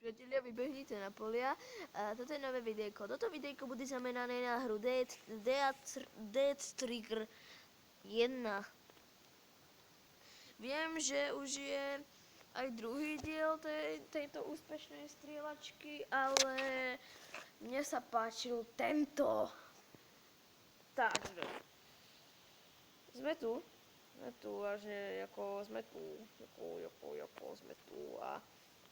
Priatelia, vybehnite na polia. Toto je nové videjko. Toto videjko bude zamerané na hru Death Trigger 1. Viem, že už je aj druhý diel tejto úspešnej strieľačky, ale mne sa páčil tento. Takže sme tu. Vážne, sme tu a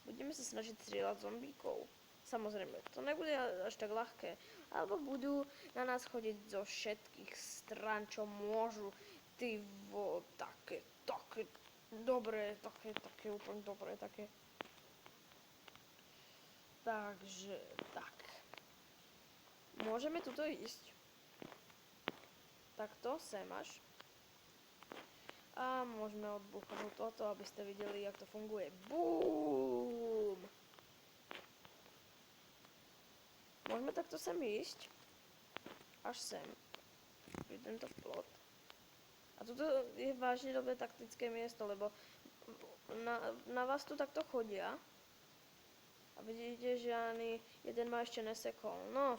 budeme sa snažiť strieľať zombíkov. Samozrejme, to nebude až tak ľahké, alebo budú na nás chodiť zo všetkých strán, čo môžu. Také dobré, také úplne dobré, také. Takže, tak. Môžeme tuto ísť. Takto, sem až. A môžeme odbuchnúť toto, aby ste videli, jak to funguje. Búm! Môžeme takto sem ísť. Až sem. Pri tento plot. A toto je vážne dobré taktické miesto, lebo na vás tu takto chodia. A vidíte, že ani jeden ma ešte nesekol. No,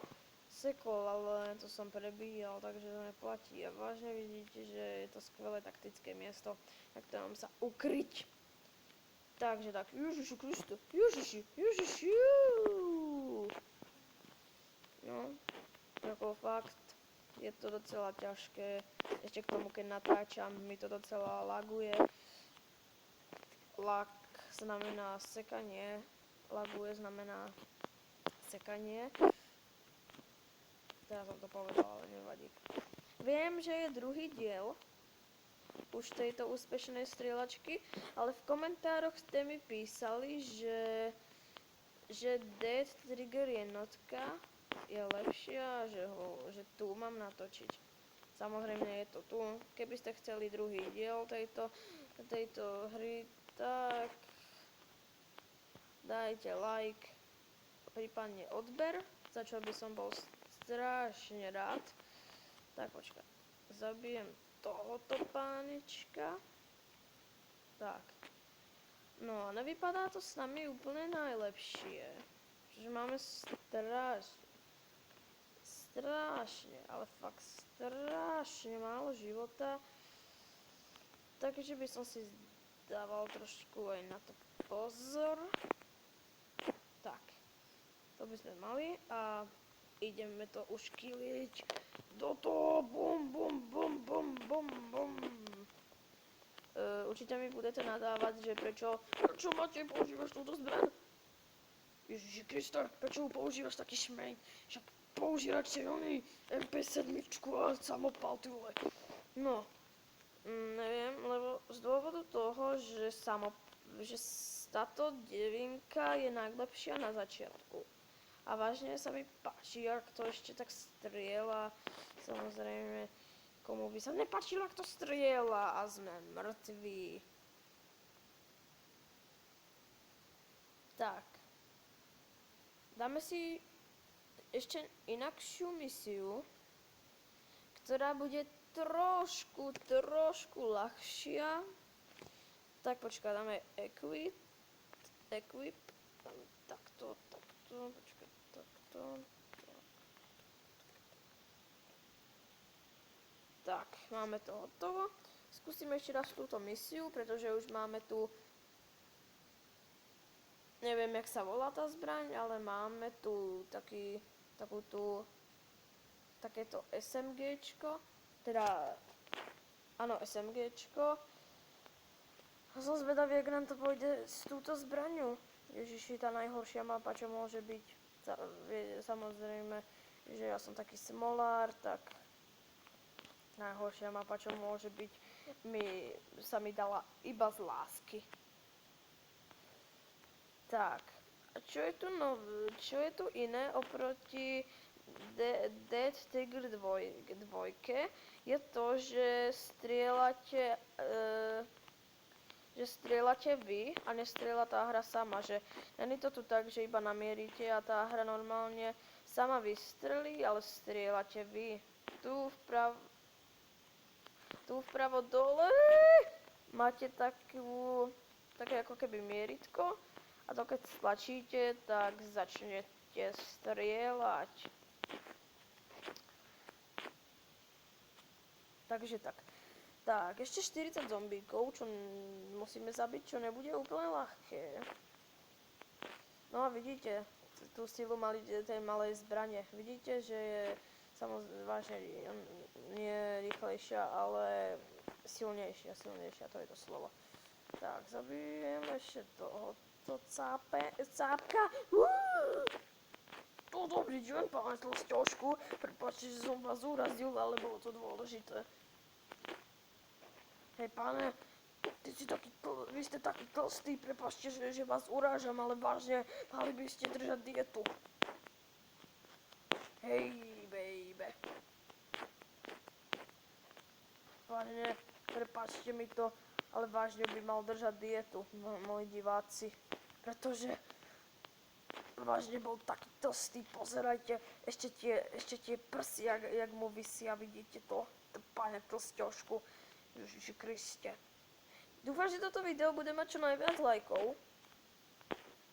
sekol, ale to som prebíjal, takže to neplatí. A vážne vidíte, že je to skvelé taktické miesto, na ktorom sa ukryť. Takže tak, Ježiši Kriste, Ježiši. No, ako fakt, je to docela ťažké. Ešte k tomu, keď natáčam, mi to docela laguje. Lag znamená sekanie, laguje znamená sekanie. Teraz som to povedal, ale nevadí. Viem, že je druhý diel už tejto úspešnej strieľačky, ale v komentároch ste mi písali, že Death Trigger jednotka je lepšia, že tu mám natočiť. Samozrejme je to tu. Keby ste chceli druhý diel tejto hry, tak dajte like, prípadne odber, za čo by som bol strašne rád. Tak počkaj, zabijem tohoto pánečka. Tak. No a nevypadá to s nami úplne najlepšie. Čiže máme strašne, ale fakt strašne málo života. Takže by som si dával trošku aj na to pozor. Tak. To by sme mali a ideme to už kiliť do toho. Bum. Určite mi budete nadávať, že prečo Matej používaš túto zbraň? Ježiši Kriste, prečo ju používaš taký šmeň? Však používať si oný MP7 a samopal, ty vole. No, neviem, lebo z dôvodu toho, že táto devinka je najlepšia na začiatku. A vážne sa mi páči, ak to ešte tak strieľa. Samozrejme, komu by sa nepáčilo, ak to strieľa a sme mŕtvi. Tak. Dáme si ešte inakšiu misiu, ktorá bude trošku ľahšia. Tak počkaj, dáme equip. Takto, počkaj, takto. Tak, máme to hotovo. Skúsime ešte raz túto misiu, pretože už máme tu, neviem, jak sa volá tá zbraň, ale máme tu takéto SMGčko, teda, áno, SMGčko. Som zvedavý, jak nám to pôjde s túto zbraňou. Ježiši, tá najhoršia mapa, čo môže byť. Samozrejme, že ja som taký smolár, tak najhoršia mapa, čo môže byť, sa mi dala iba z lásky. Tak, a čo je tu iné oproti Death Trigger 2, je to, že strieľate vy a nestrieľa tá hra sama, že není to tu tak, že iba namierite a tá hra normálne sama vystrelí, ale strieľate vy. Tu vpravo dole máte také ako keby mieritko a to keď stlačíte, tak začnete strieľať. Takže tak. Tak, ešte 40 zombíkov, čo musíme zabiť, čo nebude úplne ľahké. No a vidíte, tú silu mali tej malej zbrane. Vidíte, že je samozrejme vážne nie rýchlejšia, ale silnejšia, to je to slovo. Tak, zabijem ešte tohoto cápka. To dobrý deň, pán Tlsťošku. Prepáčte, že som vás urazil, ale bolo to dôležité. Hej, pane, vy ste taký tlstý, prepáčte, že vás urážam, ale vážne, mali by ste držať dietu. Hej, baby. Vážne, prepáčte mi to, ale vážne by mal držať dietu, moji diváci. Pretože vážne bol taký tlstý, pozerajte, ešte tie prsy, jak mu visia, vidíte to, pane Tlsťošku. Ježiši Kriste. Dúfam, že toto video bude mať čo najviac lajkov.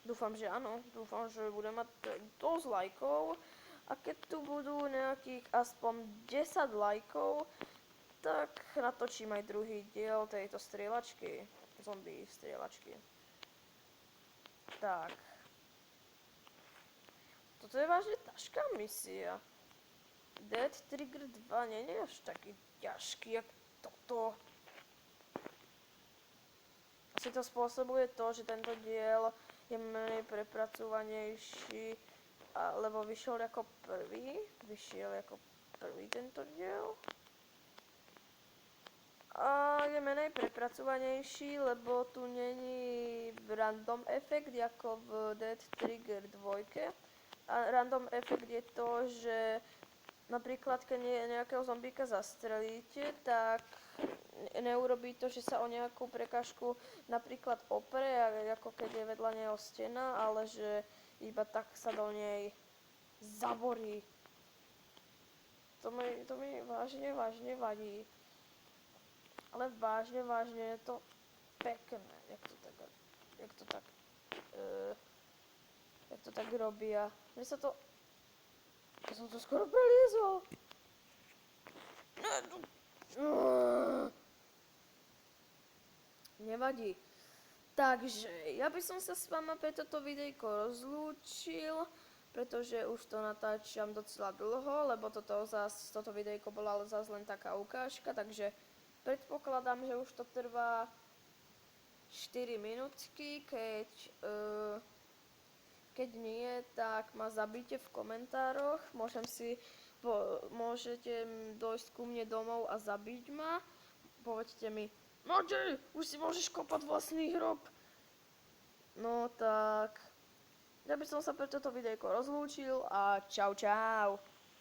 Dúfam, že áno. Dúfam, že bude mať dosť lajkov. A keď tu budú nejakých aspoň 10 lajkov, tak natočím aj druhý diel tejto strieľačky. Zombie strieľačky. Tak. Toto je vážne ťažká misia. Dead Trigger 2 nie je až taký ťažký, jak toto. Asi to spôsobuje to, že tento diel je menej prepracovanejší, lebo vyšiel ako prvý. Tento diel. A je menej prepracovanejší, lebo tu není random efekt, ako v Dead Trigger 2. A random efekt je to, že napríklad, keď nejakého zombíka zastrelíte, tak neurobí to, že sa o nejakú prekážku napríklad opre, ako keď je vedľa neho stena, ale že iba tak sa do nej zaborí. To mi vážne vadí. Ale vážne je to pekné, jak to tak robia. Ja som to skoro preliezol. Nevadí. Takže, ja by som sa s vama pre toto videjko rozlúčil, pretože už to natáčam docela dlho, lebo toto videjko bola ale zase len taká ukážka, takže predpokladám, že už to trvá 4 minútky, keď nie, tak ma zabite v komentároch, môžete dojsť ku mne domov a zabiť ma. Povedzte mi, Matej, už si môžeš kopať vlastný hrob. No tak, ja by som sa pre toto videjko rozlúčil a čau.